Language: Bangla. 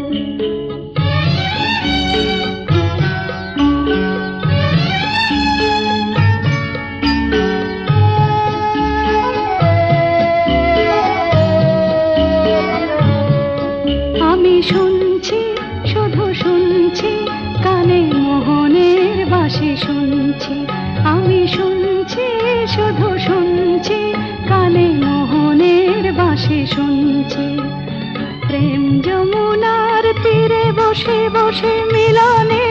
আমি শুনছি, শুধু শুনছি, কানে মোহনের বাঁশি শুনছি। আমি শুনছি, শুধু শুনছি, কানে মোহনের বাঁশি শুনছি। প্রেম যমুনার তীরে বসে বসে মিলনে